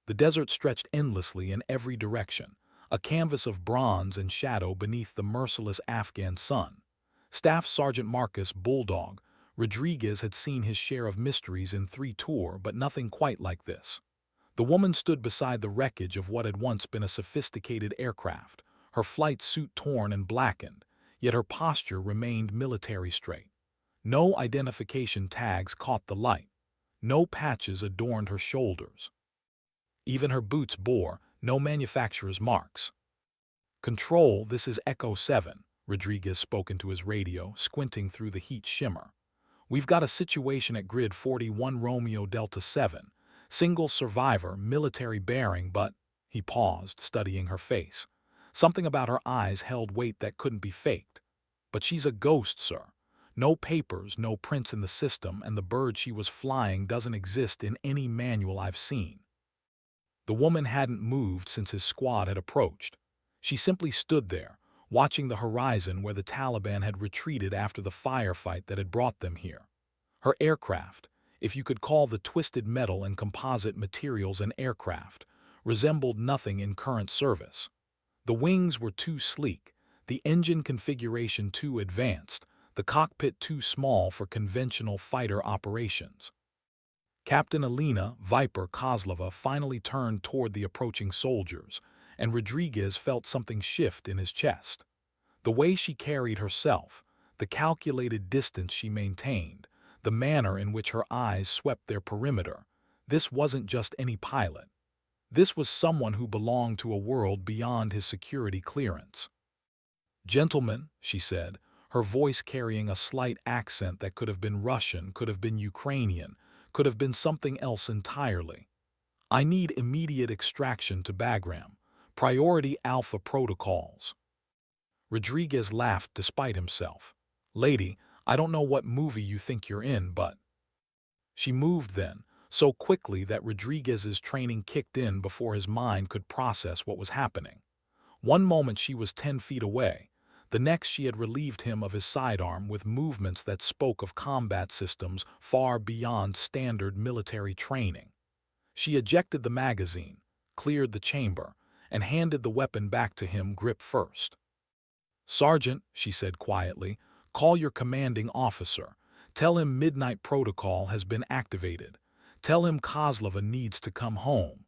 The desert stretched endlessly in every direction, a canvas of bronze and shadow beneath the merciless Afghan sun. Staff Sergeant Marcus Bulldog Rodriguez had seen his share of mysteries in 3 Tour, but nothing quite like this. The woman stood beside the wreckage of what had once been a sophisticated aircraft, her flight suit torn and blackened, yet her posture remained military straight. No identification tags caught the light. No patches adorned her shoulders. Even her boots bore no manufacturer's marks. "Control, this is Echo 7, Rodriguez spoke into his radio, squinting through the heat shimmer. "We've got a situation at grid 41 Romeo Delta 7. Single survivor, military bearing, but—" He paused, studying her face. Something about her eyes held weight that couldn't be faked. "But she's a ghost, sir. No papers, no prints in the system, and the bird she was flying doesn't exist in any manual I've seen." The woman hadn't moved since his squad had approached. She simply stood there, watching the horizon where the Taliban had retreated after the firefight that had brought them here. Her aircraft, if you could call the twisted metal and composite materials an aircraft, resembled nothing in current service. The wings were too sleek, the engine configuration too advanced, the cockpit too small for conventional fighter operations. Captain Alina Viper Kozlova finally turned toward the approaching soldiers, and Rodriguez felt something shift in his chest. The way she carried herself, the calculated distance she maintained, the manner in which her eyes swept their perimeter, this wasn't just any pilot. This was someone who belonged to a world beyond his security clearance. "Gentlemen," she said, her voice carrying a slight accent that could have been Russian, could have been Ukrainian, could have been something else entirely. "I need immediate extraction to Bagram. Priority Alpha protocols." Rodriguez laughed despite himself. "Lady, I don't know what movie you think you're in, but—" She moved then, so quickly that Rodriguez's training kicked in before his mind could process what was happening. One moment she was 10 feet away. The next she had relieved him of his sidearm with movements that spoke of combat systems far beyond standard military training. She ejected the magazine, cleared the chamber, and handed the weapon back to him grip first. "Sergeant," she said quietly, "call your commanding officer. Tell him Midnight Protocol has been activated. Tell him Kozlova needs to come home."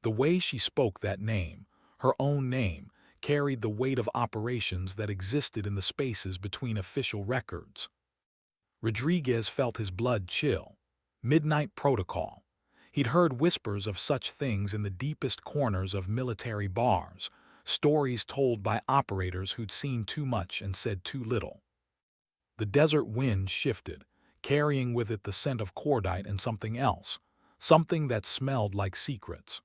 The way she spoke that name, her own name, carried the weight of operations that existed in the spaces between official records. Rodriguez felt his blood chill. Midnight Protocol. He'd heard whispers of such things in the deepest corners of military bars, stories told by operators who'd seen too much and said too little. The desert wind shifted, carrying with it the scent of cordite and something else, something that smelled like secrets.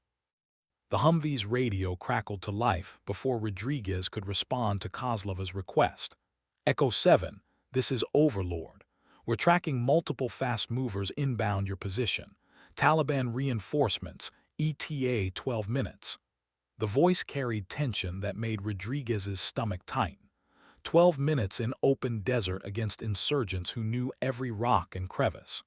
The Humvee's radio crackled to life before Rodriguez could respond to Kozlova's request. "Echo 7, this is Overlord. We're tracking multiple fast movers inbound your position. Taliban reinforcements, ETA 12 minutes." The voice carried tension that made Rodriguez's stomach tighten. 12 minutes in open desert against insurgents who knew every rock and crevice.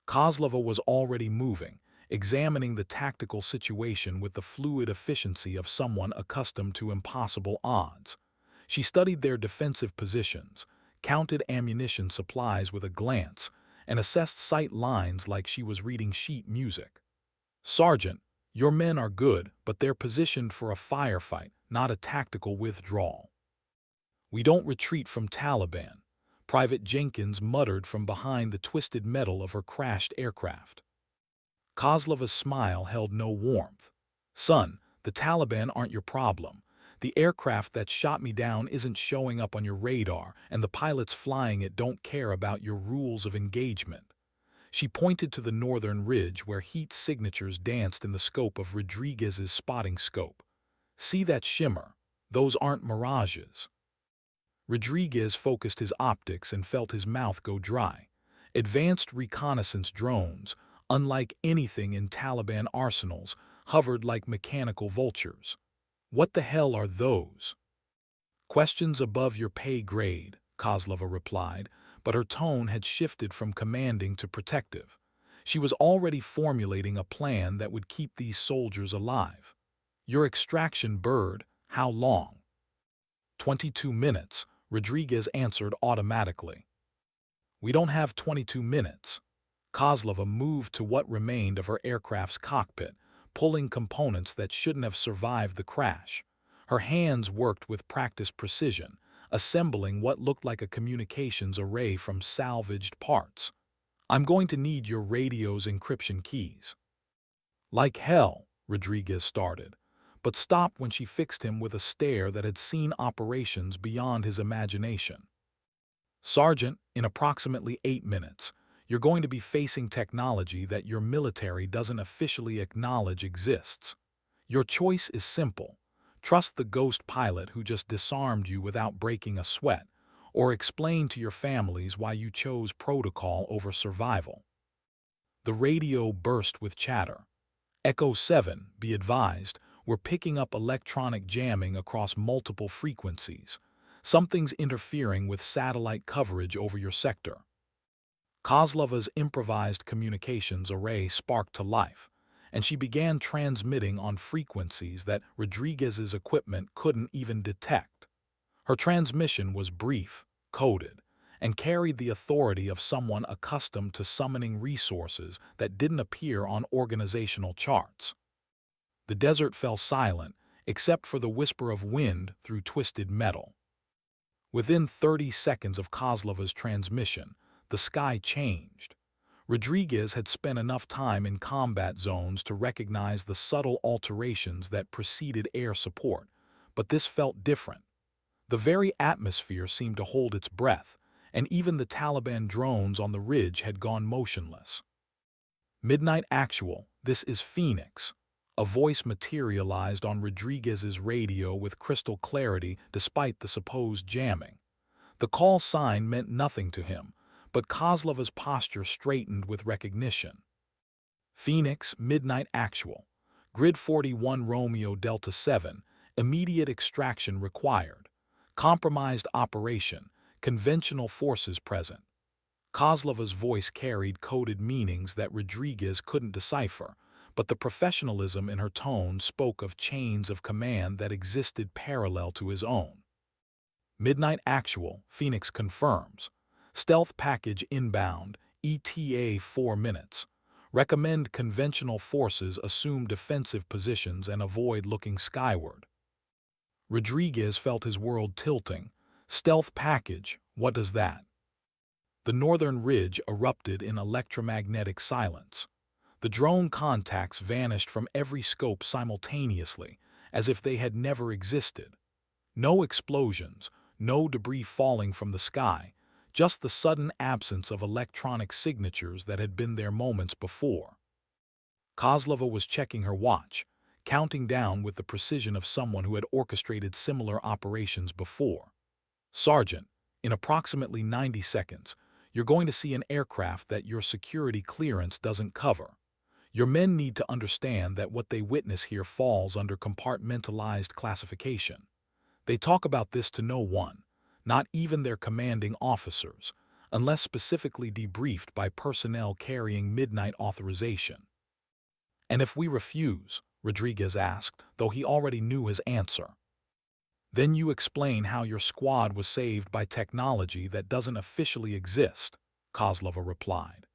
Kozlova was already moving, examining the tactical situation with the fluid efficiency of someone accustomed to impossible odds. She studied their defensive positions, counted ammunition supplies with a glance, and assessed sight lines like she was reading sheet music. "Sergeant, your men are good, but they're positioned for a firefight, not a tactical withdrawal." "We don't retreat from Taliban," Private Jenkins muttered from behind the twisted metal of her crashed aircraft. Kozlova's smile held no warmth. "Son, the Taliban aren't your problem. The aircraft that shot me down isn't showing up on your radar, and the pilots flying it don't care about your rules of engagement." She pointed to the northern ridge where heat signatures danced in the scope of Rodriguez's spotting scope. "See that shimmer? Those aren't mirages." Rodriguez focused his optics and felt his mouth go dry. Advanced reconnaissance drones, unlike anything in Taliban arsenals, hovered like mechanical vultures. "What the hell are those?" "Questions above your pay grade," Kozlova replied, but her tone had shifted from commanding to protective. She was already formulating a plan that would keep these soldiers alive. "Your extraction bird, how long?" 22 minutes, Rodriguez answered automatically. "We don't have 22 minutes." Kozlova moved to what remained of her aircraft's cockpit, pulling components that shouldn't have survived the crash. Her hands worked with practiced precision, assembling what looked like a communications array from salvaged parts. "I'm going to need your radio's encryption keys." "Like hell," Rodriguez started, but stopped when she fixed him with a stare that had seen operations beyond his imagination. "Sergeant, in approximately 8 minutes, you're going to be facing technology that your military doesn't officially acknowledge exists. Your choice is simple: trust the ghost pilot who just disarmed you without breaking a sweat, or explain to your families why you chose protocol over survival." The radio burst with chatter. "Echo 7, be advised, we're picking up electronic jamming across multiple frequencies. Something's interfering with satellite coverage over your sector." Kozlova's improvised communications array sparked to life, and she began transmitting on frequencies that Rodriguez's equipment couldn't even detect. Her transmission was brief, coded, and carried the authority of someone accustomed to summoning resources that didn't appear on organizational charts. The desert fell silent, except for the whisper of wind through twisted metal. Within 30 seconds of Kozlova's transmission, the sky changed. Rodriguez had spent enough time in combat zones to recognize the subtle alterations that preceded air support, but this felt different. The very atmosphere seemed to hold its breath, and even the Taliban drones on the ridge had gone motionless. "Midnight Actual, this is Phoenix." A voice materialized on Rodriguez's radio with crystal clarity despite the supposed jamming. The call sign meant nothing to him, but Kozlova's posture straightened with recognition. "Phoenix, Midnight Actual. Grid 41 Romeo Delta 7, immediate extraction required. Compromised operation, conventional forces present." Kozlova's voice carried coded meanings that Rodriguez couldn't decipher, but the professionalism in her tone spoke of chains of command that existed parallel to his own. "Midnight Actual, Phoenix confirms. Stealth package inbound, ETA 4 minutes. Recommend conventional forces assume defensive positions and avoid looking skyward." Rodriguez felt his world tilting. Stealth package, what does that? The northern ridge erupted in electromagnetic silence. The drone contacts vanished from every scope simultaneously, as if they had never existed. No explosions, no debris falling from the sky, just the sudden absence of electronic signatures that had been there moments before. Kozlova was checking her watch, counting down with the precision of someone who had orchestrated similar operations before. "Sergeant, in approximately 90 seconds, you're going to see an aircraft that your security clearance doesn't cover. Your men need to understand that what they witness here falls under compartmentalized classification. They talk about this to no one, not even their commanding officers, unless specifically debriefed by personnel carrying midnight authorization." "And if we refuse?" Rodriguez asked, though he already knew his answer. "Then you explain how your squad was saved by technology that doesn't officially exist," Kozlova replied.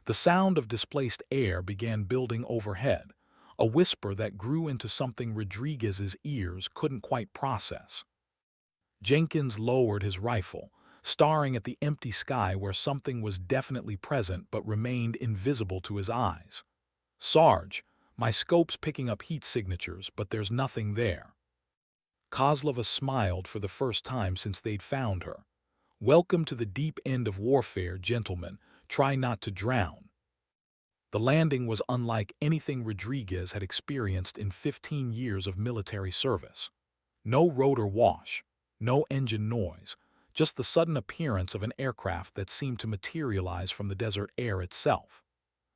The sound of displaced air began building overhead, a whisper that grew into something Rodriguez's ears couldn't quite process. Jenkins lowered his rifle, staring at the empty sky where something was definitely present but remained invisible to his eyes. "Sarge, my scope's picking up heat signatures, but there's nothing there." Kozlova smiled for the first time since they'd found her. "Welcome to the deep end of warfare, gentlemen. Try not to drown." The landing was unlike anything Rodriguez had experienced in 15 years of military service. No rotor wash, no engine noise, just the sudden appearance of an aircraft that seemed to materialize from the desert air itself.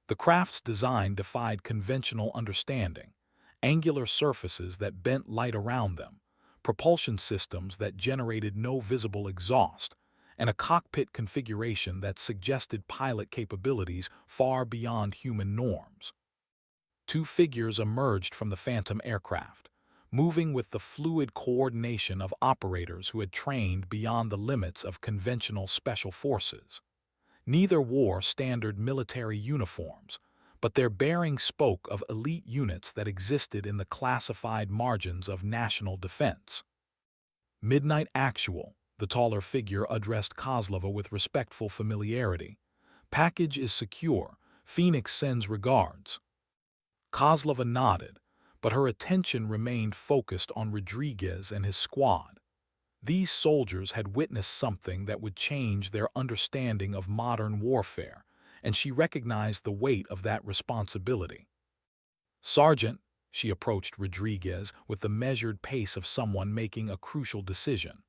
The craft's design defied conventional understanding: angular surfaces that bent light around them, propulsion systems that generated no visible exhaust, and a cockpit configuration that suggested pilot capabilities far beyond human norms. Two figures emerged from the Phantom aircraft, moving with the fluid coordination of operators who had trained beyond the limits of conventional special forces. Neither wore standard military uniforms, but their bearing spoke of elite units that existed in the classified margins of national defense. Midnight Actual, the taller figure addressed Kozlova with respectful familiarity. Package is secure. Phoenix sends regards. Kozlova nodded, but her attention remained focused on Rodriguez and his squad. These soldiers had witnessed something that would change their understanding of modern warfare, and she recognized the weight of that responsibility. Sergeant, she approached Rodriguez with the measured pace of someone making a crucial decision.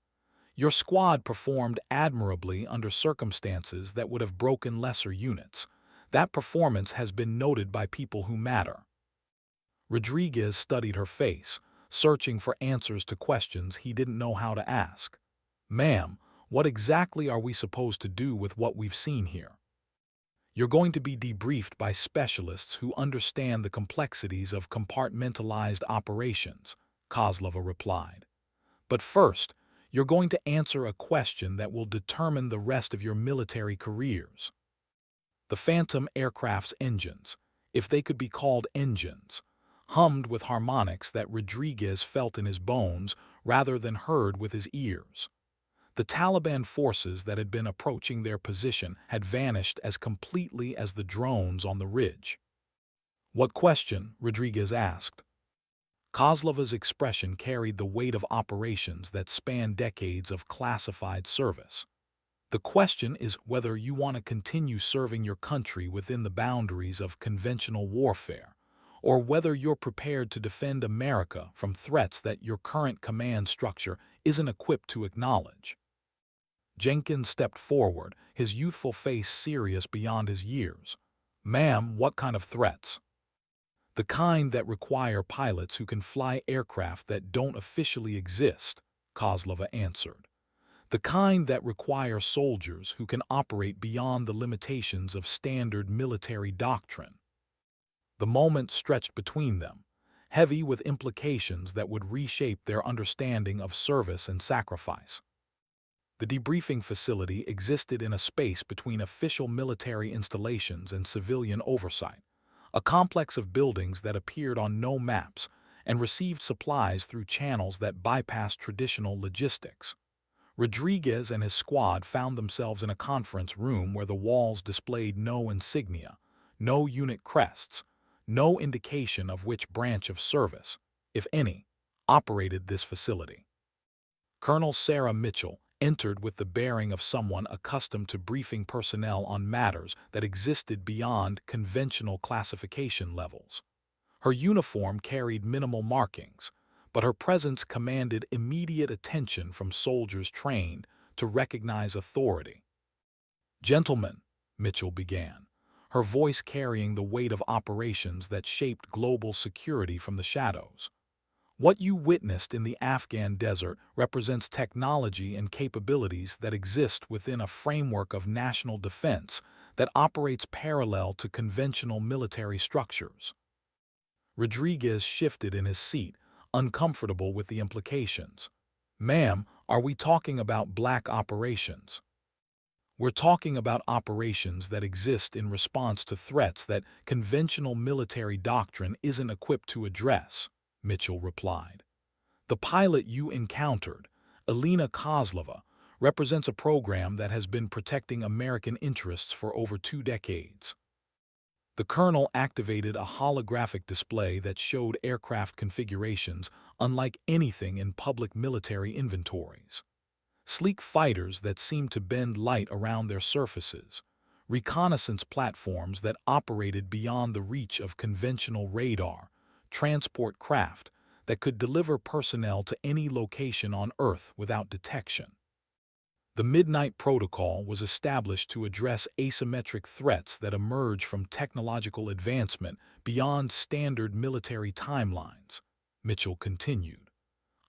Your squad performed admirably under circumstances that would have broken lesser units. That performance has been noted by people who matter. Rodriguez studied her face, searching for answers to questions he didn't know how to ask. Ma'am, what exactly are we supposed to do with what we've seen here? You're going to be debriefed by specialists who understand the complexities of compartmentalized operations, Kozlova replied. But first, you're going to answer a question that will determine the rest of your military careers. The Phantom aircraft's engines, if they could be called engines, hummed with harmonics that Rodriguez felt in his bones rather than heard with his ears. The Taliban forces that had been approaching their position had vanished as completely as the drones on the ridge. What question? Rodriguez asked. Kozlova's expression carried the weight of operations that spanned decades of classified service. The question is whether you want to continue serving your country within the boundaries of conventional warfare, or whether you're prepared to defend America from threats that your current command structure isn't equipped to acknowledge. Jenkins stepped forward, his youthful face serious beyond his years. Ma'am, what kind of threats? The kind that require pilots who can fly aircraft that don't officially exist, Kozlova answered. The kind that require soldiers who can operate beyond the limitations of standard military doctrine. The moment stretched between them, heavy with implications that would reshape their understanding of service and sacrifice. The debriefing facility existed in a space between official military installations and civilian oversight, a complex of buildings that appeared on no maps and received supplies through channels that bypassed traditional logistics. Rodriguez and his squad found themselves in a conference room where the walls displayed no insignia, no unit crests, no indication of which branch of service, if any, operated this facility. Colonel Sarah Mitchell entered with the bearing of someone accustomed to briefing personnel on matters that existed beyond conventional classification levels. Her uniform carried minimal markings, but her presence commanded immediate attention from soldiers trained to recognize authority. Gentlemen, Mitchell began, her voice carrying the weight of operations that shaped global security from the shadows. What you witnessed in the Afghan desert represents technology and capabilities that exist within a framework of national defense that operates parallel to conventional military structures. Rodriguez shifted in his seat, uncomfortable with the implications. Ma'am, are we talking about black operations? We're talking about operations that exist in response to threats that conventional military doctrine isn't equipped to address, Mitchell replied. The pilot you encountered, Alina Kozlova, represents a program that has been protecting American interests for over 2 decades. The colonel activated a holographic display that showed aircraft configurations unlike anything in public military inventories. Sleek fighters that seemed to bend light around their surfaces, reconnaissance platforms that operated beyond the reach of conventional radar, transport craft that could deliver personnel to any location on Earth without detection. The Midnight Protocol was established to address asymmetric threats that emerge from technological advancement beyond standard military timelines, Mitchell continued.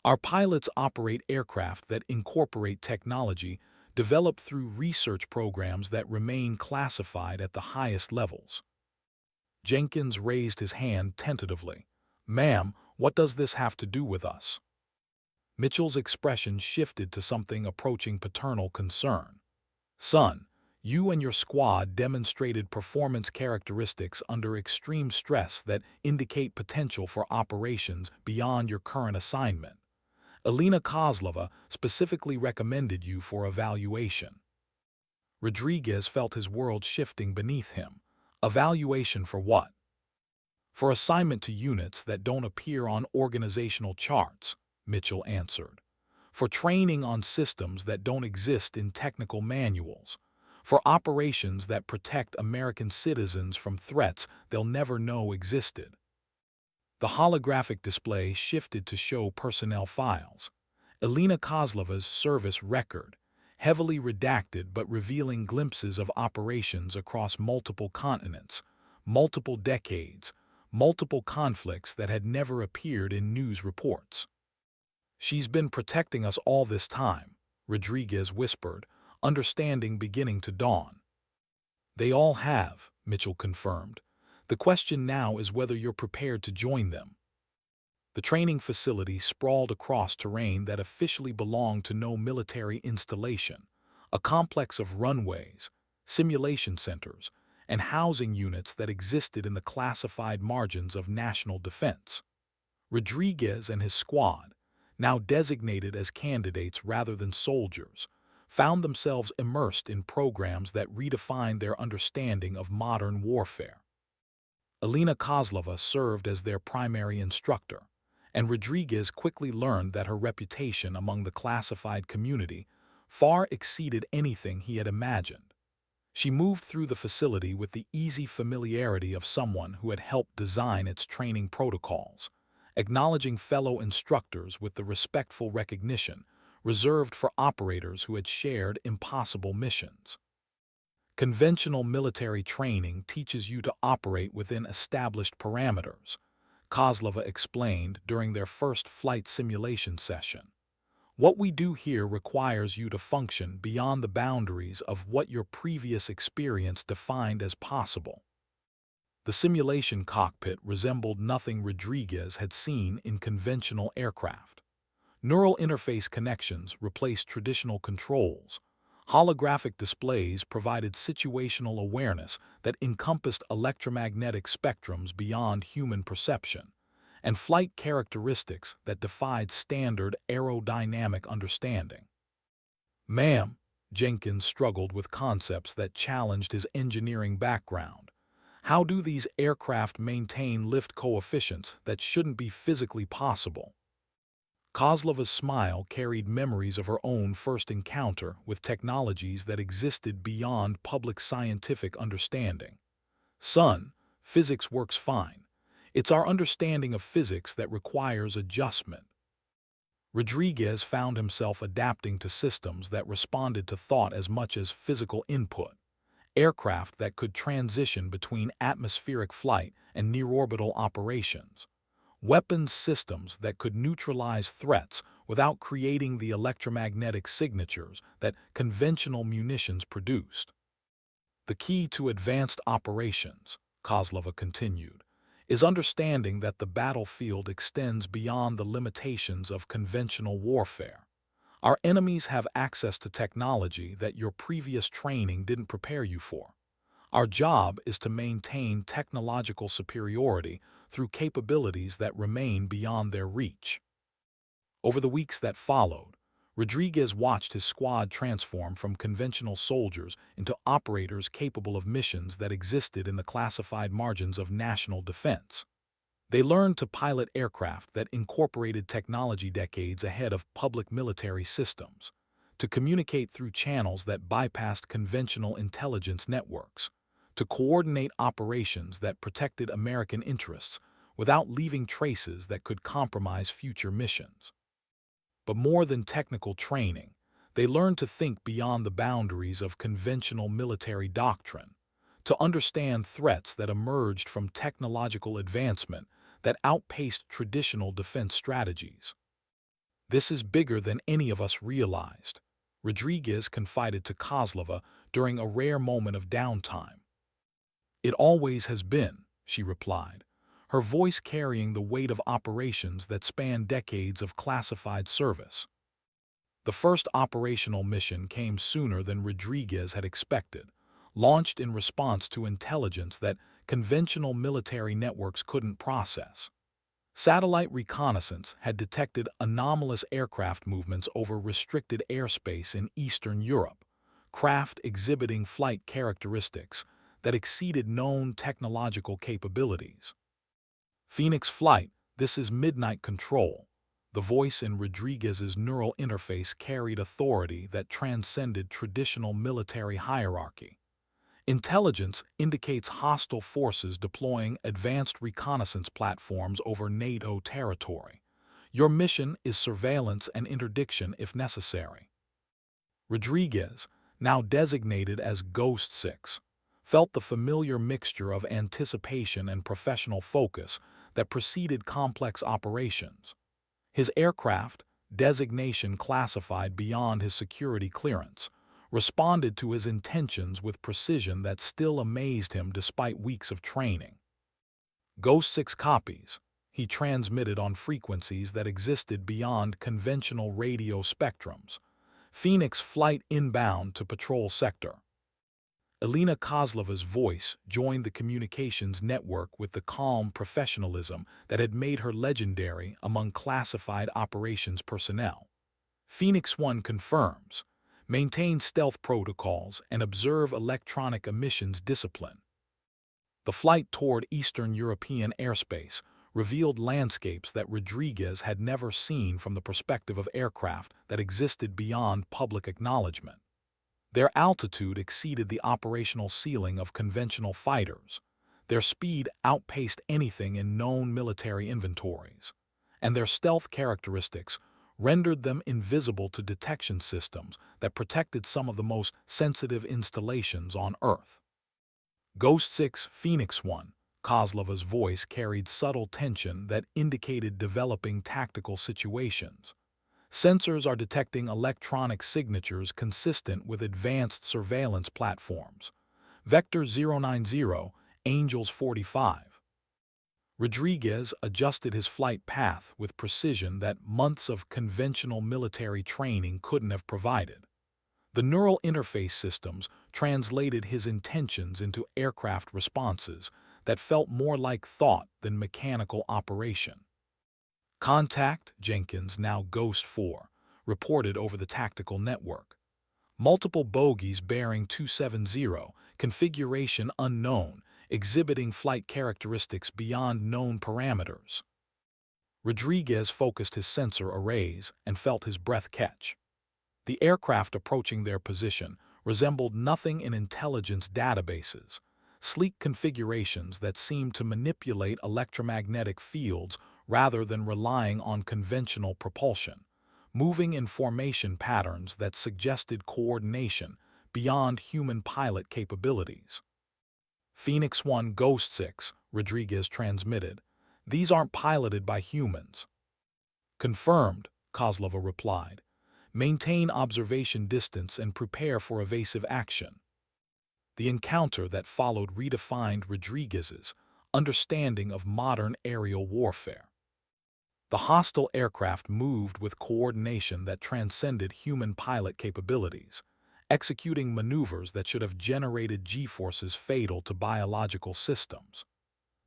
Our pilots operate aircraft that incorporate technology developed through research programs that remain classified at the highest levels. Jenkins raised his hand tentatively. "Ma'am, what does this have to do with us?" Mitchell's expression shifted to something approaching paternal concern. "Son, you and your squad demonstrated performance characteristics under extreme stress that indicate potential for operations beyond your current assignment. Alina Kozlova specifically recommended you for evaluation." Rodriguez felt his world shifting beneath him. Evaluation for what? "For assignment to units that don't appear on organizational charts," Mitchell answered. "For training on systems that don't exist in technical manuals. For operations that protect American citizens from threats they'll never know existed." The holographic display shifted to show personnel files. Alina Kozlova's service record, heavily redacted but revealing glimpses of operations across multiple continents, multiple decades, multiple conflicts that had never appeared in news reports. "She's been protecting us all this time," Rodriguez whispered, understanding beginning to dawn. "They all have," Mitchell confirmed. "The question now is whether you're prepared to join them." The training facility sprawled across terrain that officially belonged to no military installation, a complex of runways, simulation centers, and housing units that existed in the classified margins of national defense. Rodriguez and his squad, now designated as candidates rather than soldiers, found themselves immersed in programs that redefined their understanding of modern warfare. Alina Kozlova served as their primary instructor, and Rodriguez quickly learned that her reputation among the classified community far exceeded anything he had imagined. She moved through the facility with the easy familiarity of someone who had helped design its training protocols, acknowledging fellow instructors with the respectful recognition reserved for operators who had shared impossible missions. "Conventional military training teaches you to operate within established parameters," Kozlova explained during their first flight simulation session. "What we do here requires you to function beyond the boundaries of what your previous experience defined as possible." The simulation cockpit resembled nothing Rodriguez had seen in conventional aircraft. Neural interface connections replaced traditional controls. Holographic displays provided situational awareness that encompassed electromagnetic spectrums beyond human perception, and flight characteristics that defied standard aerodynamic understanding. "Ma'am," Jenkins struggled with concepts that challenged his engineering background. "How do these aircraft maintain lift coefficients that shouldn't be physically possible?" Kozlova's smile carried memories of her own first encounter with technologies that existed beyond public scientific understanding. "Son, physics works fine. It's our understanding of physics that requires adjustment." Rodriguez found himself adapting to systems that responded to thought as much as physical input. Aircraft that could transition between atmospheric flight and near-orbital operations. Weapons systems that could neutralize threats without creating the electromagnetic signatures that conventional munitions produced. "The key to advanced operations," Kozlova continued, "is understanding that the battlefield extends beyond the limitations of conventional warfare. Our enemies have access to technology that your previous training didn't prepare you for. Our job is to maintain technological superiority through capabilities that remain beyond their reach." Over the weeks that followed, Rodriguez watched his squad transform from conventional soldiers into operators capable of missions that existed in the classified margins of national defense. They learned to pilot aircraft that incorporated technology decades ahead of public military systems, to communicate through channels that bypassed conventional intelligence networks, to coordinate operations that protected American interests without leaving traces that could compromise future missions. But more than technical training, they learned to think beyond the boundaries of conventional military doctrine, to understand threats that emerged from technological advancement that outpaced traditional defense strategies. "This is bigger than any of us realized," Rodriguez confided to Kozlova during a rare moment of downtime. "It always has been," she replied, her voice carrying the weight of operations that span decades of classified service. The first operational mission came sooner than Rodriguez had expected, launched in response to intelligence that conventional military networks couldn't process. Satellite reconnaissance had detected anomalous aircraft movements over restricted airspace in Eastern Europe, craft exhibiting flight characteristics that exceeded known technological capabilities. "Phoenix Flight, this is Midnight Control." The voice in Rodriguez's neural interface carried authority that transcended traditional military hierarchy. "Intelligence indicates hostile forces deploying advanced reconnaissance platforms over NATO territory. Your mission is surveillance and interdiction if necessary." Rodriguez, now designated as Ghost 6, felt the familiar mixture of anticipation and professional focus that preceded complex operations. His aircraft, designation classified beyond his security clearance, responded to his intentions with precision that still amazed him despite weeks of training. "Ghost 6 copies," he transmitted on frequencies that existed beyond conventional radio spectrums. "Phoenix Flight inbound to patrol sector." Elena Kozlova's voice joined the communications network with the calm professionalism that had made her legendary among classified operations personnel. "Phoenix 1 confirms. Maintain stealth protocols and observe electronic emissions discipline." The flight toward Eastern European airspace revealed landscapes that Rodriguez had never seen from the perspective of aircraft that existed beyond public acknowledgement. Their altitude exceeded the operational ceiling of conventional fighters. Their speed outpaced anything in known military inventories. And their stealth characteristics rendered them invisible to detection systems that protected some of the most sensitive installations on Earth. "Ghost 6, Phoenix 1, Kozlova's voice carried subtle tension that indicated developing tactical situations. "Sensors are detecting electronic signatures consistent with advanced surveillance platforms. Vector 090, Angels 45. Rodriguez adjusted his flight path with precision that months of conventional military training couldn't have provided. The neural interface systems translated his intentions into aircraft responses that felt more like thought than mechanical operation. "Contact," Jenkins, now Ghost 4, reported over the tactical network. "Multiple bogies bearing 270, configuration unknown, exhibiting flight characteristics beyond known parameters." Rodriguez focused his sensor arrays and felt his breath catch. The aircraft approaching their position resembled nothing in intelligence databases, sleek configurations that seemed to manipulate electromagnetic fields rather than relying on conventional propulsion, moving in formation patterns that suggested coordination beyond human pilot capabilities. "Phoenix 1 Ghost 6, Rodriguez transmitted. "These aren't piloted by humans." "Confirmed," Kozlova replied. "Maintain observation distance and prepare for evasive action." The encounter that followed redefined Rodriguez's understanding of modern aerial warfare. The hostile aircraft moved with coordination that transcended human pilot capabilities, executing maneuvers that should have generated G-forces fatal to biological systems.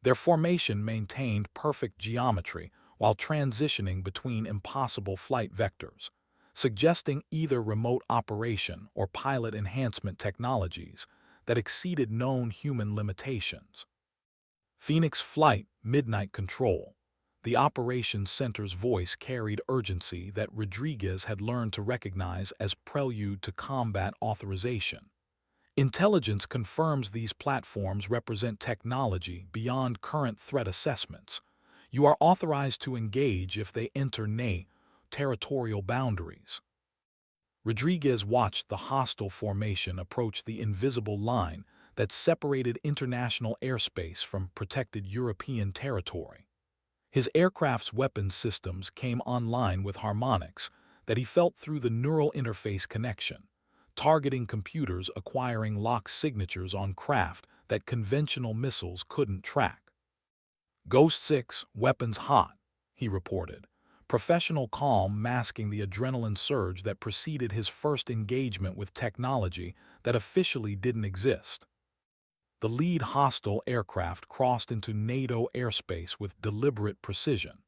Their formation maintained perfect geometry while transitioning between impossible flight vectors, suggesting either remote operation or pilot enhancement technologies that exceeded known human limitations. "Phoenix Flight, Midnight Control." The operations center's voice carried urgency that Rodriguez had learned to recognize as prelude to combat authorization. "Intelligence confirms these platforms represent technology beyond current threat assessments. You are authorized to engage if they enter NA territorial boundaries." Rodriguez watched the hostile formation approach the invisible line that separated international airspace from protected European territory. His aircraft's weapons systems came online with harmonics that he felt through the neural interface connection, targeting computers acquiring locked signatures on craft that conventional missiles couldn't track. Ghost 6, weapons hot, he reported, professional calm masking the adrenaline surge that preceded his first engagement with technology that officially didn't exist. The lead hostile aircraft crossed into NATO airspace with deliberate precision,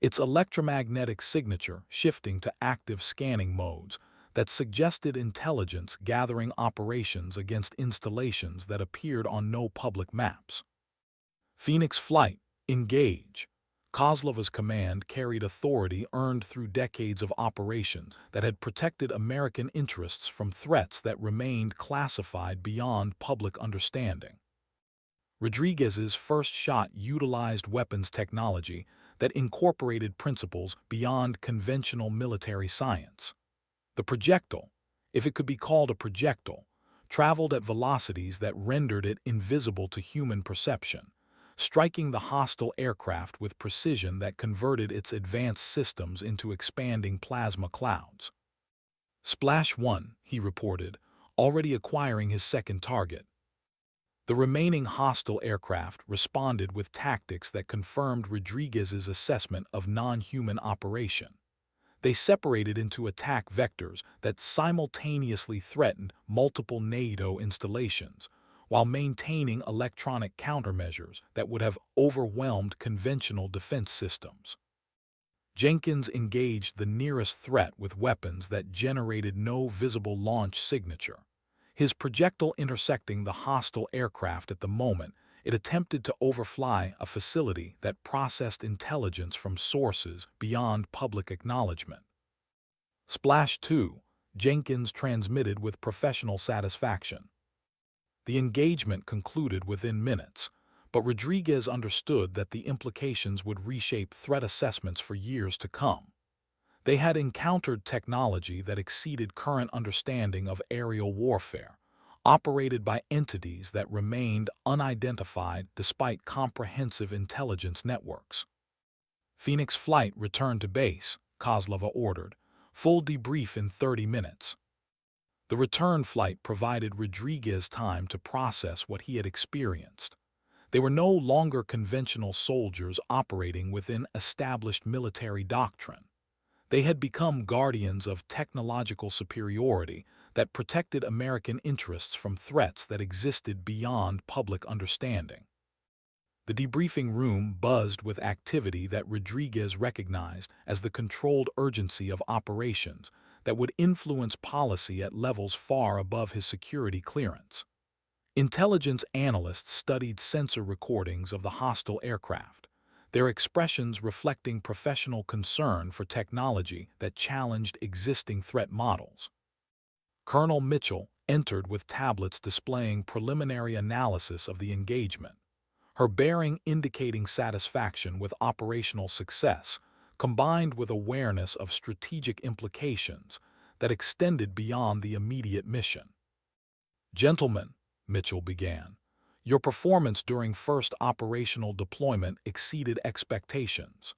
its electromagnetic signature shifting to active scanning modes that suggested intelligence gathering operations against installations that appeared on no public maps. Phoenix Flight, engage. Kozlova's command carried authority earned through decades of operations that had protected American interests from threats that remained classified beyond public understanding. Rodriguez's first shot utilized weapons technology that incorporated principles beyond conventional military science. The projectile, if it could be called a projectile, traveled at velocities that rendered it invisible to human perception, striking the hostile aircraft with precision that converted its advanced systems into expanding plasma clouds. Splash 1, he reported, already acquiring his second target. The remaining hostile aircraft responded with tactics that confirmed Rodriguez's assessment of non-human operation. They separated into attack vectors that simultaneously threatened multiple NATO installations, while maintaining electronic countermeasures that would have overwhelmed conventional defense systems. Jenkins engaged the nearest threat with weapons that generated no visible launch signature, his projectile intersecting the hostile aircraft at the moment it attempted to overfly a facility that processed intelligence from sources beyond public acknowledgement. Splash 2, Jenkins transmitted with professional satisfaction. The engagement concluded within minutes, but Rodriguez understood that the implications would reshape threat assessments for years to come. They had encountered technology that exceeded current understanding of aerial warfare, operated by entities that remained unidentified despite comprehensive intelligence networks. Phoenix Flight returned to base, Kozlova ordered. Full debrief in 30 minutes. The return flight provided Rodriguez time to process what he had experienced. They were no longer conventional soldiers operating within established military doctrine. They had become guardians of technological superiority that protected American interests from threats that existed beyond public understanding. The debriefing room buzzed with activity that Rodriguez recognized as the controlled urgency of operations that would influence policy at levels far above his security clearance. Intelligence analysts studied sensor recordings of the hostile aircraft, their expressions reflecting professional concern for technology that challenged existing threat models. Colonel Mitchell entered with tablets displaying preliminary analysis of the engagement, her bearing indicating satisfaction with operational success, combined with awareness of strategic implications that extended beyond the immediate mission. "Gentlemen," Mitchell began, "your performance during first operational deployment exceeded expectations.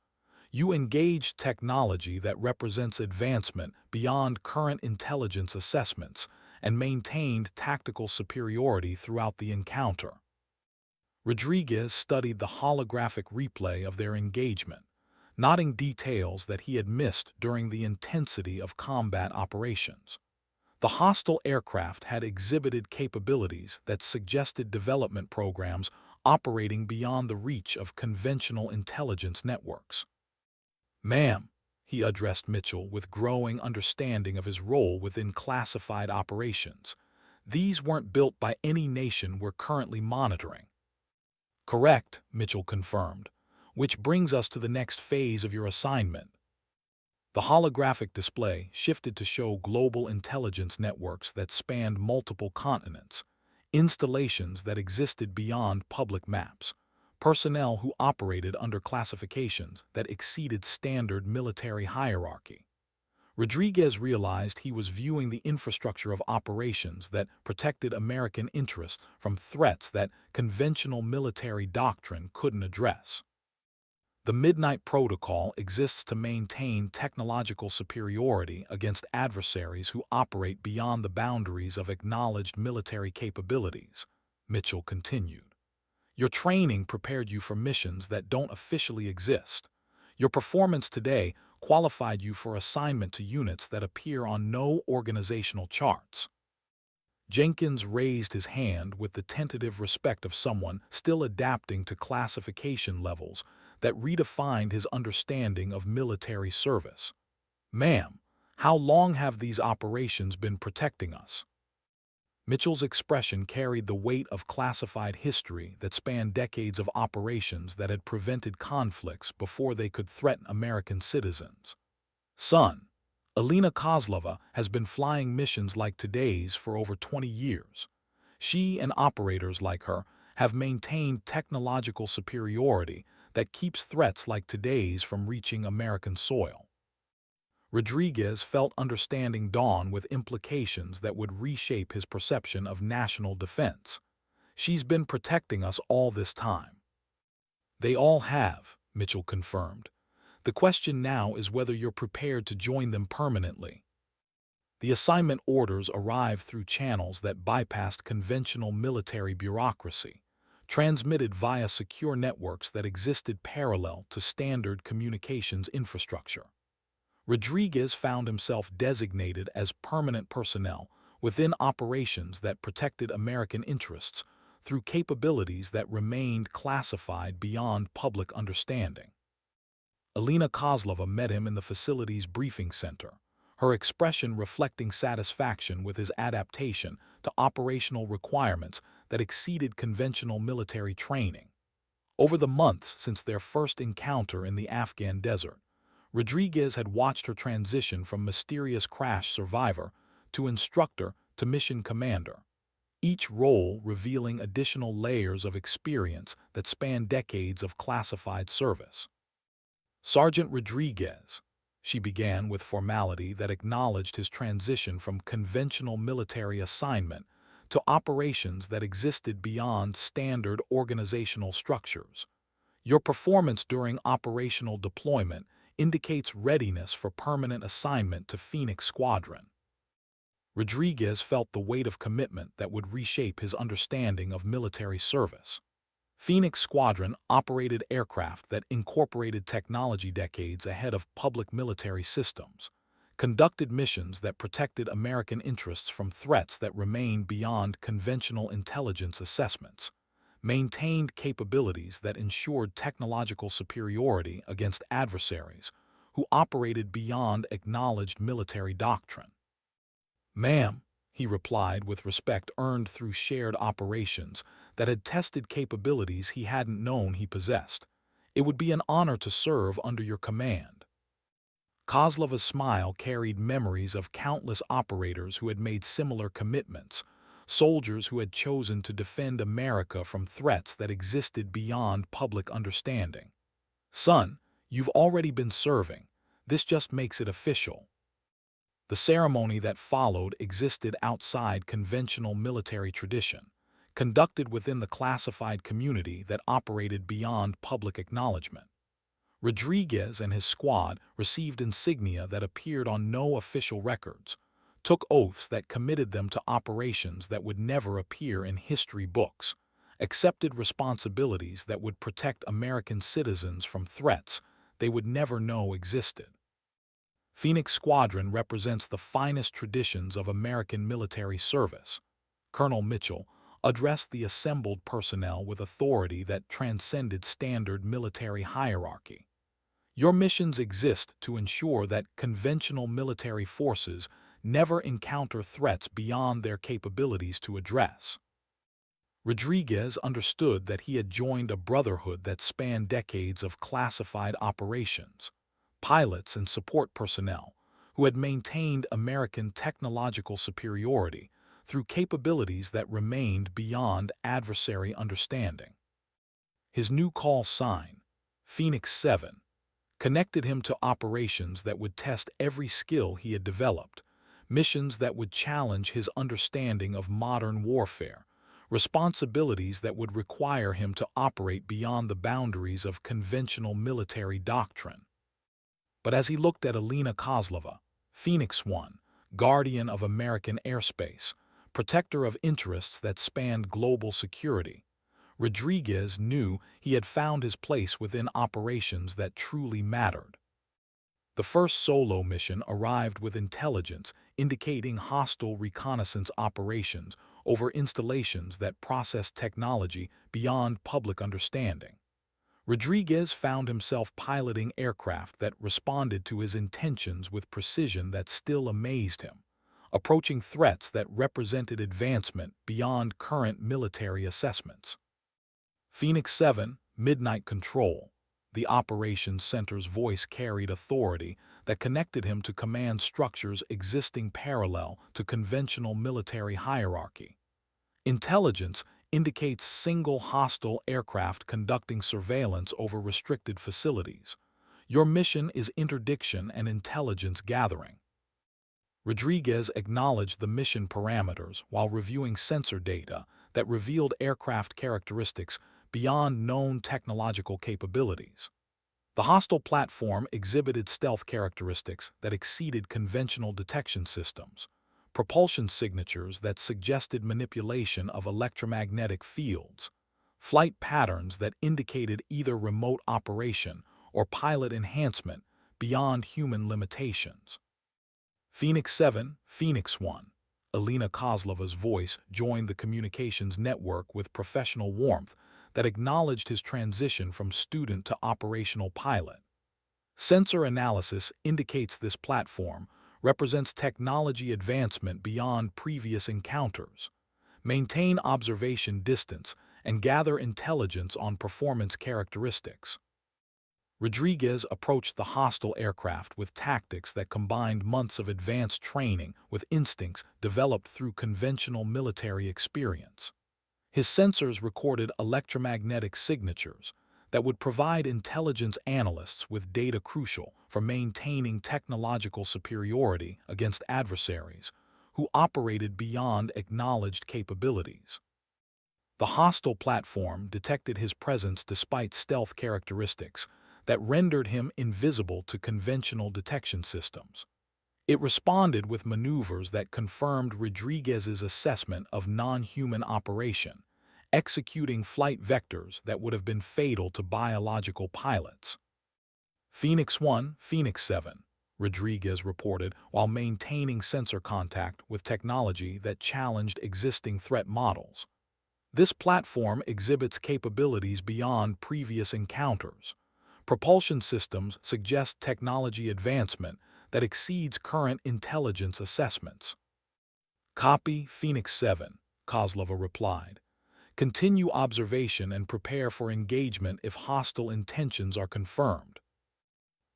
You engaged technology that represents advancement beyond current intelligence assessments and maintained tactical superiority throughout the encounter." Rodriguez studied the holographic replay of their engagement, noting details that he had missed during the intensity of combat operations. The hostile aircraft had exhibited capabilities that suggested development programs operating beyond the reach of conventional intelligence networks. "Ma'am," he addressed Mitchell with growing understanding of his role within classified operations, "these weren't built by any nation we're currently monitoring." "Correct," Mitchell confirmed, "which brings us to the next phase of your assignment." The holographic display shifted to show global intelligence networks that spanned multiple continents, installations that existed beyond public maps, personnel who operated under classifications that exceeded standard military hierarchy. Rodriguez realized he was viewing the infrastructure of operations that protected American interests from threats that conventional military doctrine couldn't address. The Midnight Protocol exists to maintain technological superiority against adversaries who operate beyond the boundaries of acknowledged military capabilities, Mitchell continued. Your training prepared you for missions that don't officially exist. Your performance today qualified you for assignment to units that appear on no organizational charts. Jenkins raised his hand with the tentative respect of someone still adapting to classification levels that redefined his understanding of military service. Ma'am, how long have these operations been protecting us? Mitchell's expression carried the weight of classified history that spanned decades of operations that had prevented conflicts before they could threaten American citizens. Son, Alina Kozlova has been flying missions like today's for over 20 years. She and operators like her have maintained technological superiority that keeps threats like today's from reaching American soil. Rodriguez felt understanding dawn with implications that would reshape his perception of national defense. She's been protecting us all this time. They all have, Mitchell confirmed. The question now is whether you're prepared to join them permanently. The assignment orders arrived through channels that bypassed conventional military bureaucracy, transmitted via secure networks that existed parallel to standard communications infrastructure. Rodriguez found himself designated as permanent personnel within operations that protected American interests through capabilities that remained classified beyond public understanding. Alina Kozlova met him in the facility's briefing center, her expression reflecting satisfaction with his adaptation to operational requirements that exceeded conventional military training. Over the months since their first encounter in the Afghan desert, Rodriguez had watched her transition from mysterious crash survivor to instructor to mission commander, each role revealing additional layers of experience that span decades of classified service. Sergeant Rodriguez, she began with formality that acknowledged his transition from conventional military assignment to operations that existed beyond standard organizational structures. Your performance during operational deployment indicates readiness for permanent assignment to Phoenix Squadron. Rodriguez felt the weight of commitment that would reshape his understanding of military service. Phoenix Squadron operated aircraft that incorporated technology decades ahead of public military systems, conducted missions that protected American interests from threats that remained beyond conventional intelligence assessments, maintained capabilities that ensured technological superiority against adversaries who operated beyond acknowledged military doctrine. Ma'am, he replied with respect earned through shared operations that had tested capabilities he hadn't known he possessed. It would be an honor to serve under your command. Kozlova's smile carried memories of countless operators who had made similar commitments, soldiers who had chosen to defend America from threats that existed beyond public understanding. Son, you've already been serving. This just makes it official. The ceremony that followed existed outside conventional military tradition, conducted within the classified community that operated beyond public acknowledgement. Rodriguez and his squad received insignia that appeared on no official records, took oaths that committed them to operations that would never appear in history books, accepted responsibilities that would protect American citizens from threats they would never know existed. Phoenix Squadron represents the finest traditions of American military service. Colonel Mitchell addressed the assembled personnel with authority that transcended standard military hierarchy. Your missions exist to ensure that conventional military forces never encounter threats beyond their capabilities to address. Rodriguez understood that he had joined a brotherhood that spanned decades of classified operations, pilots and support personnel who had maintained American technological superiority through capabilities that remained beyond adversary understanding. His new call sign, Phoenix 7, connected him to operations that would test every skill he had developed, missions that would challenge his understanding of modern warfare, responsibilities that would require him to operate beyond the boundaries of conventional military doctrine. But as he looked at Alina Kozlova, Phoenix One, guardian of American airspace, protector of interests that spanned global security, Rodriguez knew he had found his place within operations that truly mattered. The first solo mission arrived with intelligence indicating hostile reconnaissance operations over installations that processed technology beyond public understanding. Rodriguez found himself piloting aircraft that responded to his intentions with precision that still amazed him, approaching threats that represented advancement beyond current military assessments. Phoenix 7, Midnight Control. The operations center's voice carried authority that connected him to command structures existing parallel to conventional military hierarchy. Intelligence indicates single hostile aircraft conducting surveillance over restricted facilities. Your mission is interdiction and intelligence gathering. Rodriguez acknowledged the mission parameters while reviewing sensor data that revealed aircraft characteristics beyond known technological capabilities. The hostile platform exhibited stealth characteristics that exceeded conventional detection systems, propulsion signatures that suggested manipulation of electromagnetic fields, flight patterns that indicated either remote operation or pilot enhancement beyond human limitations. Phoenix 7, Phoenix 1. Alina Kozlova's voice joined the communications network with professional warmth that acknowledged his transition from student to operational pilot. Sensor analysis indicates this platform represents technology advancement beyond previous encounters. Maintain observation distance and gather intelligence on performance characteristics. Rodriguez approached the hostile aircraft with tactics that combined months of advanced training with instincts developed through conventional military experience. His sensors recorded electromagnetic signatures that would provide intelligence analysts with data crucial for maintaining technological superiority against adversaries who operated beyond acknowledged capabilities. The hostile platform detected his presence despite stealth characteristics that rendered him invisible to conventional detection systems. It responded with maneuvers that confirmed Rodriguez's assessment of non-human operation, executing flight vectors that would have been fatal to biological pilots. Phoenix 1, Phoenix 7, Rodriguez reported while maintaining sensor contact with technology that challenged existing threat models. This platform exhibits capabilities beyond previous encounters. Propulsion systems suggest technology advancement that exceeds current intelligence assessments. Copy, Phoenix 7, Kozlova replied. Continue observation and prepare for engagement if hostile intentions are confirmed.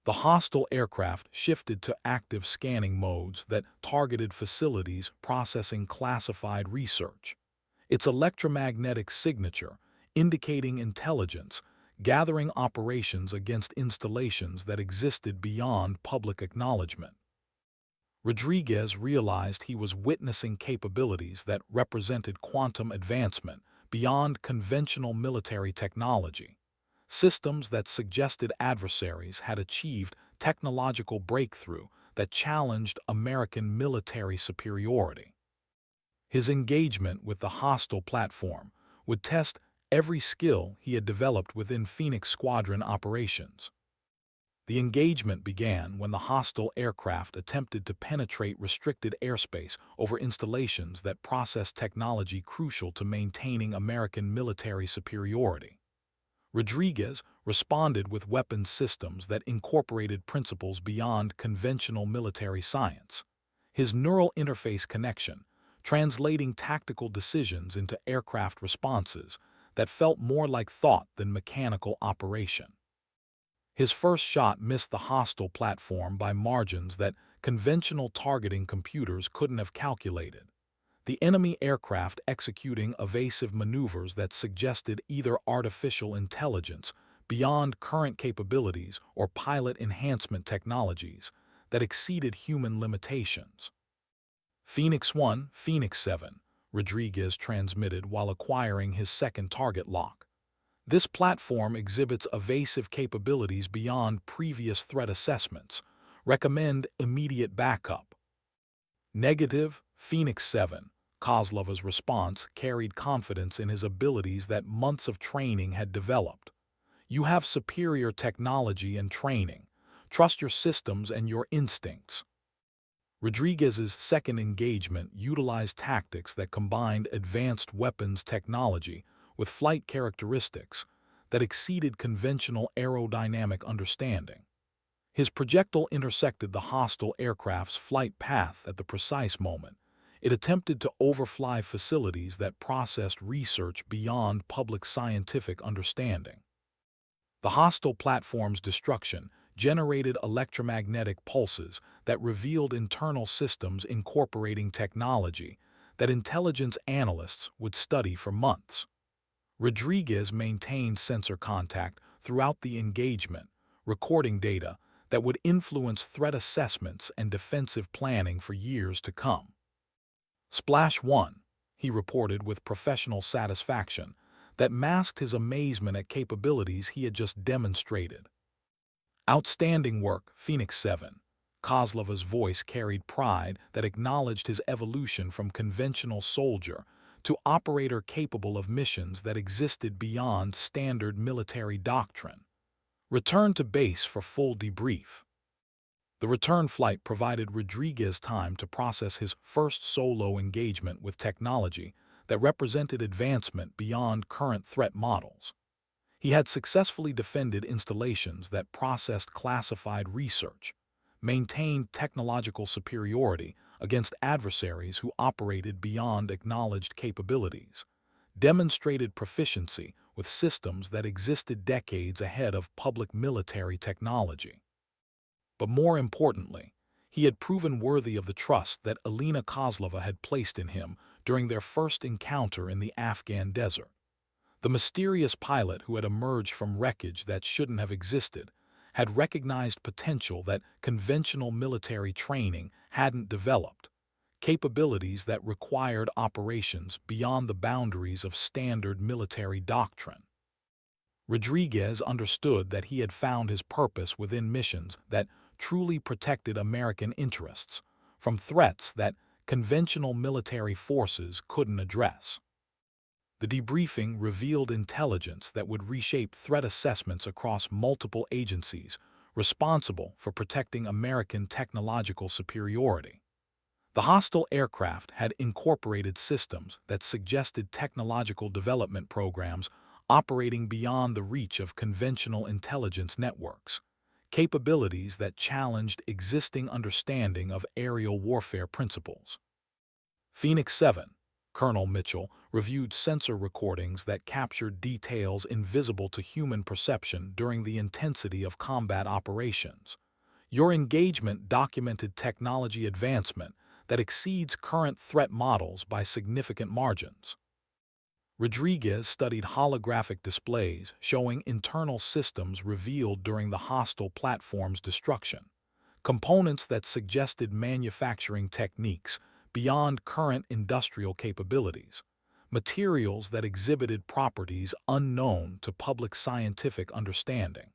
The hostile aircraft shifted to active scanning modes that targeted facilities processing classified research. Its electromagnetic signature, indicating intelligence, gathering operations against installations that existed beyond public acknowledgement. Rodriguez realized he was witnessing capabilities that represented quantum advancement beyond conventional military technology. Systems that suggested adversaries had achieved technological breakthrough that challenged American military superiority. His engagement with the hostile platform would test every skill he had developed within Phoenix Squadron operations. The engagement began when the hostile aircraft attempted to penetrate restricted airspace over installations that processed technology crucial to maintaining American military superiority. Rodriguez responded with weapons systems that incorporated principles beyond conventional military science. His neural interface connection, translating tactical decisions into aircraft responses that felt more like thought than mechanical operation. His first shot missed the hostile platform by margins that conventional targeting computers couldn't have calculated. The enemy aircraft executing evasive maneuvers that suggested either artificial intelligence beyond current capabilities or pilot enhancement technologies that exceeded human limitations. Phoenix 1, Phoenix 7, Rodriguez transmitted while acquiring his second target lock. This platform exhibits evasive capabilities beyond previous threat assessments. Recommend immediate backup. Negative, Phoenix 7. Kozlova's response carried confidence in his abilities that months of training had developed. You have superior technology and training. Trust your systems and your instincts. Rodriguez's second engagement utilized tactics that combined advanced weapons technology with flight characteristics that exceeded conventional aerodynamic understanding. His projectile intersected the hostile aircraft's flight path at the precise moment. It attempted to overfly facilities that processed research beyond public scientific understanding. The hostile platform's destruction generated electromagnetic pulses that revealed internal systems incorporating technology that intelligence analysts would study for months. Rodriguez maintained sensor contact throughout the engagement, recording data that would influence threat assessments and defensive planning for years to come. Splash 1, he reported with professional satisfaction that masked his amazement at capabilities he had just demonstrated. Outstanding work, Phoenix 7. Kozlova's voice carried pride that acknowledged his evolution from conventional soldier to operator capable of missions that existed beyond standard military doctrine. Return to base for full debrief. The return flight provided Rodriguez time to process his first solo engagement with technology that represented advancement beyond current threat models. He had successfully defended installations that processed classified research, maintained technological superiority against adversaries who operated beyond acknowledged capabilities, demonstrated proficiency with systems that existed decades ahead of public military technology. But more importantly, he had proven worthy of the trust that Alina Kozlova had placed in him during their first encounter in the Afghan desert. The mysterious pilot who had emerged from wreckage that shouldn't have existed had recognized potential that conventional military training hadn't developed, capabilities that required operations beyond the boundaries of standard military doctrine. Rodriguez understood that he had found his purpose within missions that truly protected American interests from threats that conventional military forces couldn't address. The debriefing revealed intelligence that would reshape threat assessments across multiple agencies responsible for protecting American technological superiority. The hostile aircraft had incorporated systems that suggested technological development programs operating beyond the reach of conventional intelligence networks, capabilities that challenged existing understanding of aerial warfare principles. Phoenix 7. Colonel Mitchell reviewed sensor recordings that captured details invisible to human perception during the intensity of combat operations. Your engagement documented technology advancement that exceeds current threat models by significant margins. Rodriguez studied holographic displays showing internal systems revealed during the hostile platform's destruction, components that suggested manufacturing techniques beyond current industrial capabilities, materials that exhibited properties unknown to public scientific understanding.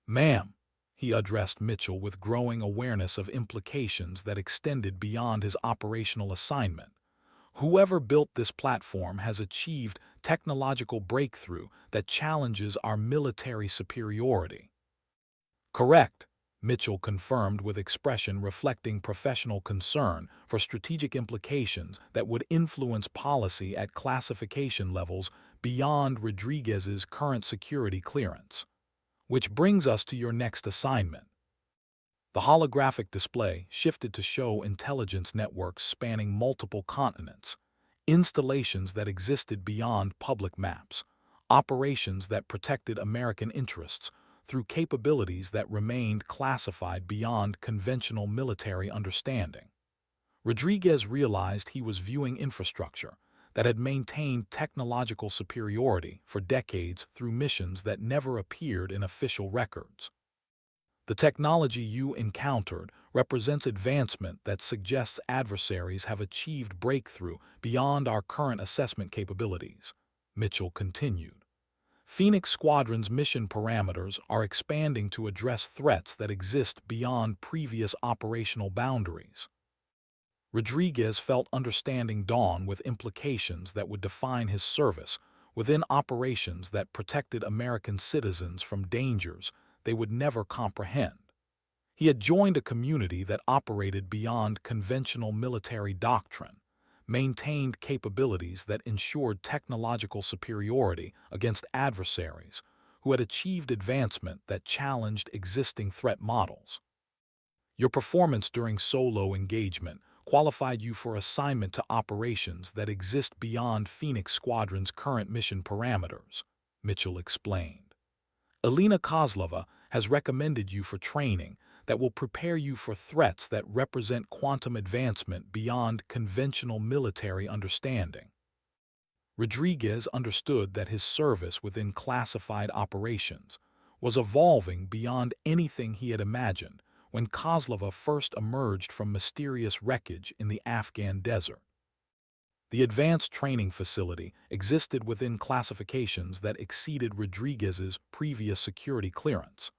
"Ma'am," he addressed Mitchell with growing awareness of implications that extended beyond his operational assignment. "Whoever built this platform has achieved technological breakthrough that challenges our military superiority." "Correct," Mitchell confirmed with expression reflecting professional concern for strategic implications that would influence policy at classification levels beyond Rodriguez's current security clearance. "Which brings us to your next assignment." The holographic display shifted to show intelligence networks spanning multiple continents, installations that existed beyond public maps, operations that protected American interests through capabilities that remained classified beyond conventional military understanding. Rodriguez realized he was viewing infrastructure that had maintained technological superiority for decades through missions that never appeared in official records. The technology you encountered represents advancement that suggests adversaries have achieved breakthrough beyond our current assessment capabilities, Mitchell continued. Phoenix Squadron's mission parameters are expanding to address threats that exist beyond previous operational boundaries. Rodriguez felt understanding dawn with implications that would define his service within operations that protected American citizens from dangers they would never comprehend. He had joined a community that operated beyond conventional military doctrine, maintained capabilities that ensured technological superiority against adversaries who had achieved advancement that challenged existing threat models. Your performance during solo engagement qualified you for assignment to operations that exist beyond Phoenix Squadron's current mission parameters, Mitchell explained. Elena Kozlova has recommended you for training that will prepare you for threats that represent quantum advancement beyond conventional military understanding. Rodriguez understood that his service within classified operations was evolving beyond anything he had imagined when Kozlova first emerged from mysterious wreckage in the Afghan desert. The advanced training facility existed within classifications that exceeded Rodriguez's previous security clearance,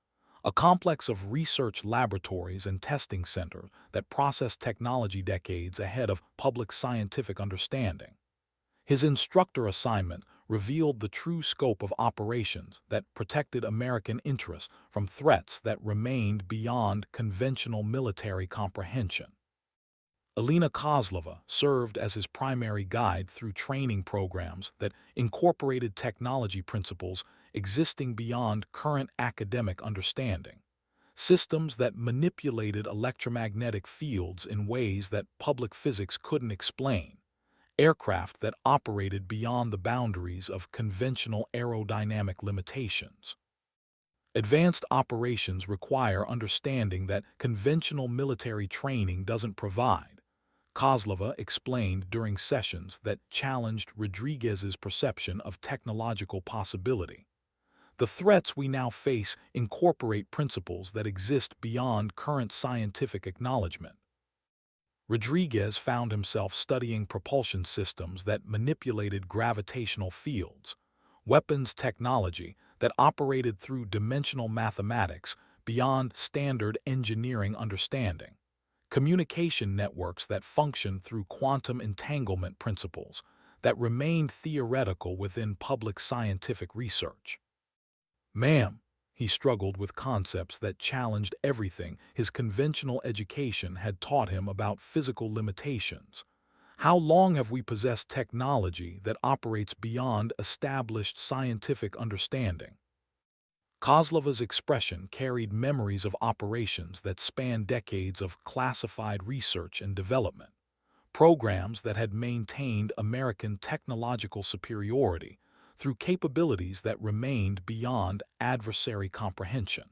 a complex of research laboratories and testing centers that processed technology decades ahead of public scientific understanding. His instructor assignment revealed the true scope of operations that protected American interests from threats that remained beyond conventional military comprehension. Elena Kozlova served as his primary guide through training programs that incorporated technology principles existing beyond current academic understanding, systems that manipulated electromagnetic fields in ways that public physics couldn't explain, aircraft that operated beyond the boundaries of conventional aerodynamic limitations. Advanced operations require understanding that conventional military training doesn't provide, Kozlova explained during sessions that challenged Rodriguez's perception of technological possibility. The threats we now face incorporate principles that exist beyond current scientific acknowledgement. Rodriguez found himself studying propulsion systems that manipulated gravitational fields, weapons technology that operated through dimensional mathematics beyond standard engineering understanding, communication networks that functioned through quantum entanglement principles that remained theoretical within public scientific research. Ma'am, he struggled with concepts that challenged everything his conventional education had taught him about physical limitations. How long have we possessed technology that operates beyond established scientific understanding? Kozlova's expression carried memories of operations that spanned decades of classified research and development, programs that had maintained American technological superiority through capabilities that remained beyond adversary comprehension.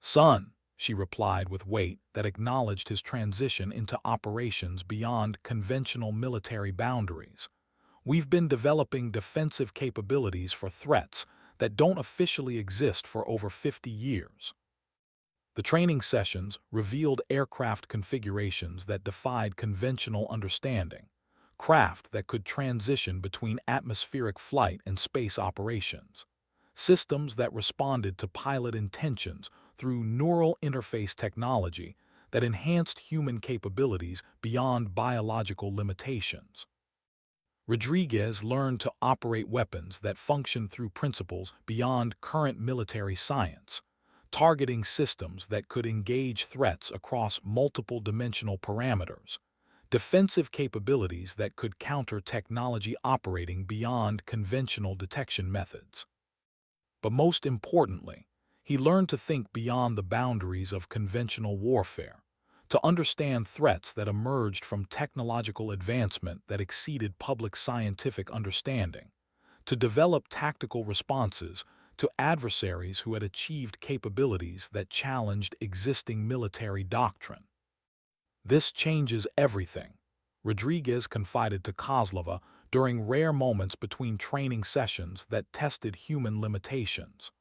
Son, she replied with weight that acknowledged his transition into operations beyond conventional military boundaries. We've been developing defensive capabilities for threats that don't officially exist for over 50 years. The training sessions revealed aircraft configurations that defied conventional understanding, craft that could transition between atmospheric flight and space operations, systems that responded to pilot intentions through neural interface technology that enhanced human capabilities beyond biological limitations. Rodriguez learned to operate weapons that functioned through principles beyond current military science, targeting systems that could engage threats across multiple dimensional parameters, defensive capabilities that could counter technology operating beyond conventional detection methods. But most importantly, he learned to think beyond the boundaries of conventional warfare, to understand threats that emerged from technological advancement that exceeded public scientific understanding, to develop tactical responses to adversaries who had achieved capabilities that challenged existing military doctrine. This changes everything, Rodriguez confided to Kozlova during rare moments between training sessions that tested human limitations.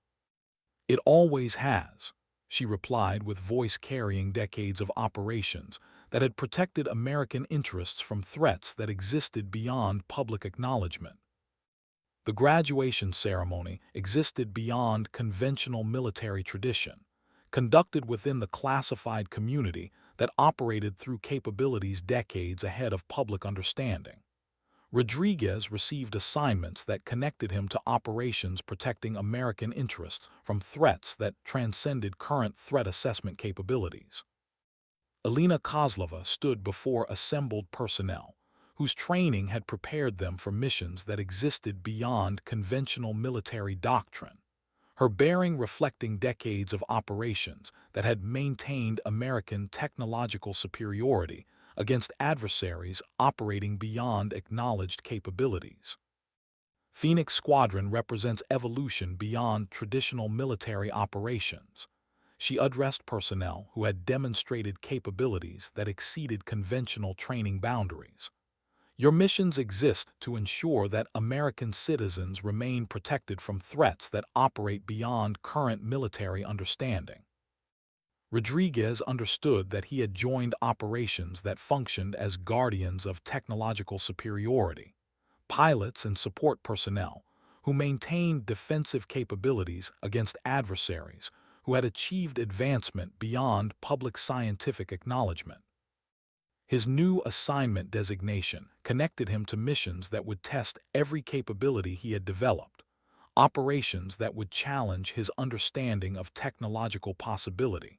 It always has, she replied with voice carrying decades of operations that had protected American interests from threats that existed beyond public acknowledgement. The graduation ceremony existed beyond conventional military tradition, conducted within the classified community that operated through capabilities decades ahead of public understanding. Rodriguez received assignments that connected him to operations protecting American interests from threats that transcended current threat assessment capabilities. Alina Kozlova stood before assembled personnel, whose training had prepared them for missions that existed beyond conventional military doctrine, her bearing reflecting decades of operations that had maintained American technological superiority against adversaries operating beyond acknowledged capabilities. Phoenix Squadron represents evolution beyond traditional military operations. She addressed personnel who had demonstrated capabilities that exceeded conventional training boundaries. Your missions exist to ensure that American citizens remain protected from threats that operate beyond current military understanding. Rodriguez understood that he had joined operations that functioned as guardians of technological superiority, pilots and support personnel who maintained defensive capabilities against adversaries who had achieved advancement beyond public scientific acknowledgement. His new assignment designation connected him to missions that would test every capability he had developed, operations that would challenge his understanding of technological possibility,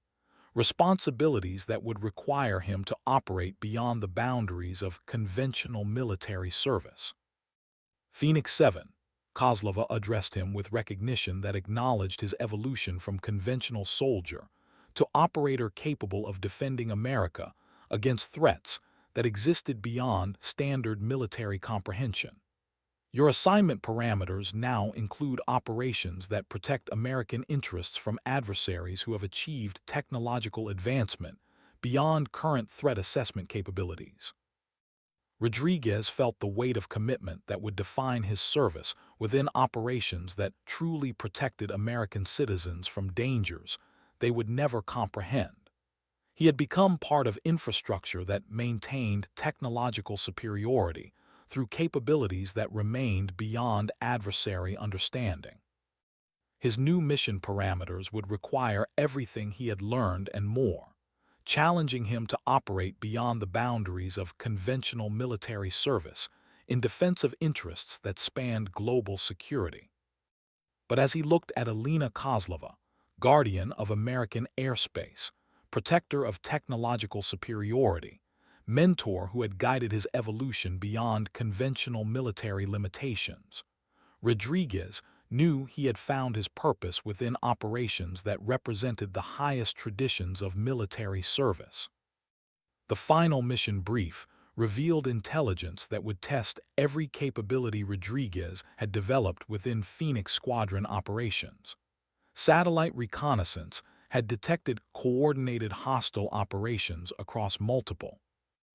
responsibilities that would require him to operate beyond the boundaries of conventional military service. Phoenix 7, Kozlova addressed him with recognition that acknowledged his evolution from conventional soldier to operator capable of defending America against threats that existed beyond standard military comprehension. Your assignment parameters now include operations that protect American interests from adversaries who have achieved technological advancement beyond current threat assessment capabilities. Rodriguez felt the weight of commitment that would define his service within operations that truly protected American citizens from dangers they would never comprehend. He had become part of infrastructure that maintained technological superiority through capabilities that remained beyond adversary understanding. His new mission parameters would require everything he had learned and more, challenging him to operate beyond the boundaries of conventional military service in defense of interests that spanned global security. But as he looked at Alina Kozlova, guardian of American airspace, protector of technological superiority, mentor who had guided his evolution beyond conventional military limitations, Rodriguez knew he had found his purpose within operations that represented the highest traditions of military service. The final mission brief revealed intelligence that would test every capability Rodriguez had developed within Phoenix Squadron operations. Satellite reconnaissance had detected coordinated hostile operations across multiple